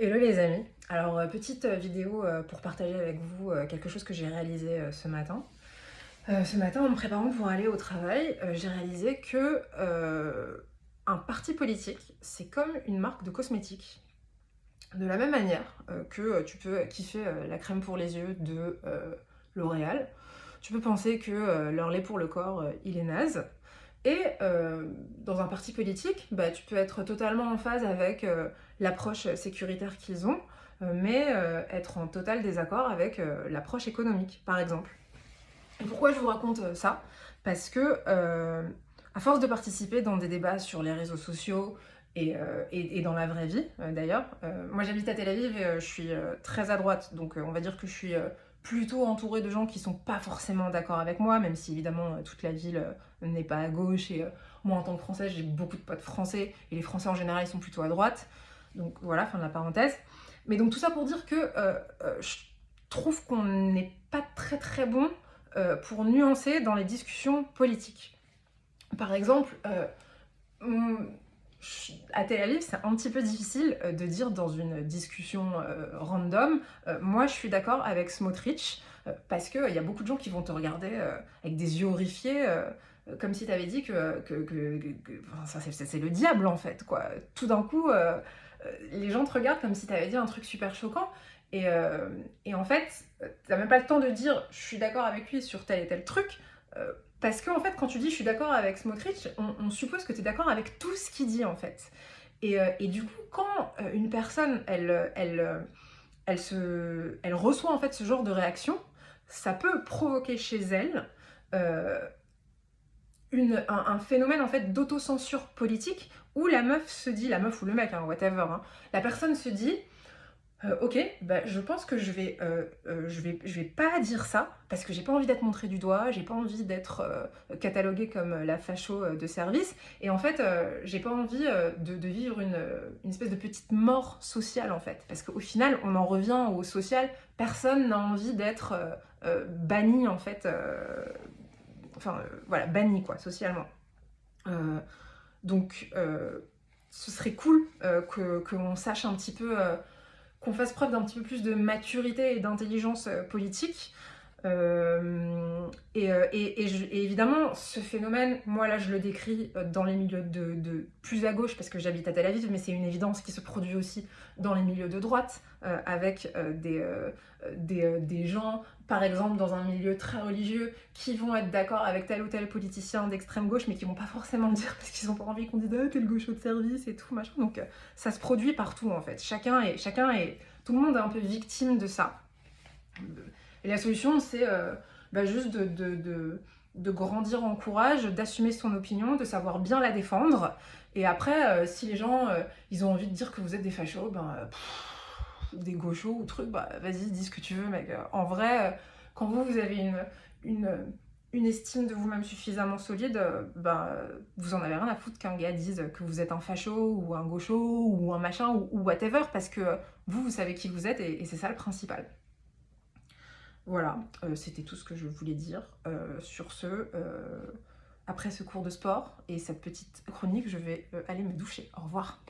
Hello les amis, alors petite vidéo pour partager avec vous quelque chose que j'ai réalisé ce matin. Ce matin en me préparant pour aller au travail, j'ai réalisé que un parti politique c'est comme une marque de cosmétiques. De la même manière que tu peux kiffer la crème pour les yeux de L'Oréal, tu peux penser que leur lait pour le corps il est naze. Et dans un parti politique, bah, tu peux être totalement en phase avec l'approche sécuritaire qu'ils ont, mais être en total désaccord avec l'approche économique, par exemple. Et pourquoi je vous raconte ça? Parce que, à force de participer dans des débats sur les réseaux sociaux et dans la vraie vie, d'ailleurs, moi j'habite à Tel Aviv et je suis très à droite, donc on va dire que je suis plutôt entourée de gens qui sont pas forcément d'accord avec moi, même si évidemment toute la ville n'est pas à gauche et moi en tant que Française j'ai beaucoup de potes français et les Français en général ils sont plutôt à droite, donc voilà, fin de la parenthèse. Mais donc tout ça pour dire que je trouve qu'on n'est pas très très bon pour nuancer dans les discussions politiques. Par exemple, à Tel Aviv, c'est un petit peu difficile de dire dans une discussion random, moi je suis d'accord avec Smotrich, parce qu'il y a beaucoup de gens qui vont te regarder avec des yeux horrifiés, comme si tu avais dit enfin, c'est le diable en fait, quoi. Tout d'un coup, les gens te regardent comme si tu avais dit un truc super choquant, et en fait, t'as même pas le temps de dire je suis d'accord avec lui sur tel et tel truc, parce que en fait, quand tu dis je suis d'accord avec Smotrich, on suppose que tu es d'accord avec tout ce qu'il dit en fait. Et du coup, quand une personne, elle reçoit en fait ce genre de réaction, ça peut provoquer chez elle euh, un phénomène en fait d'autocensure politique où la meuf se dit, la meuf ou le mec, hein, whatever, hein, la personne se dit ok, bah, je pense que je vais pas dire ça parce que j'ai pas envie d'être montrée du doigt, j'ai pas envie d'être cataloguée comme la facho de service, et en fait j'ai pas envie de vivre une espèce de petite mort sociale en fait, parce qu'au final on en revient au social, personne n'a envie d'être banni en fait, voilà, banni quoi, socialement. Euh, donc ce serait cool qu'on sache un petit peu qu'on fasse preuve d'un petit peu plus de maturité et d'intelligence politique. Et évidemment, ce phénomène, moi là je le décris dans les milieux de plus à gauche parce que j'habite à Tel Aviv, mais c'est une évidence qui se produit aussi dans les milieux de droite, avec des gens, par exemple dans un milieu très religieux, qui vont être d'accord avec tel ou tel politicien d'extrême gauche, mais qui vont pas forcément le dire parce qu'ils ont pas envie qu'on dise ah t'es le gaucho de service et tout machin. Donc ça se produit partout en fait. Tout le monde est un peu victime de ça. Et la solution, c'est juste de grandir en courage, d'assumer son opinion, de savoir bien la défendre. Et après, si les gens, ils ont envie de dire que vous êtes des fachos, ou des gauchos ou trucs, bah vas-y, dis ce que tu veux, mec. En vrai, quand vous avez une, une estime de vous-même suffisamment solide, vous en avez rien à foutre qu'un gars dise que vous êtes un facho ou un gaucho ou un machin ou whatever, parce que vous savez qui vous êtes et c'est ça le principal. Voilà, c'était tout ce que je voulais dire. Sur ce, après ce cours de sport et cette petite chronique, je vais aller me doucher. Au revoir.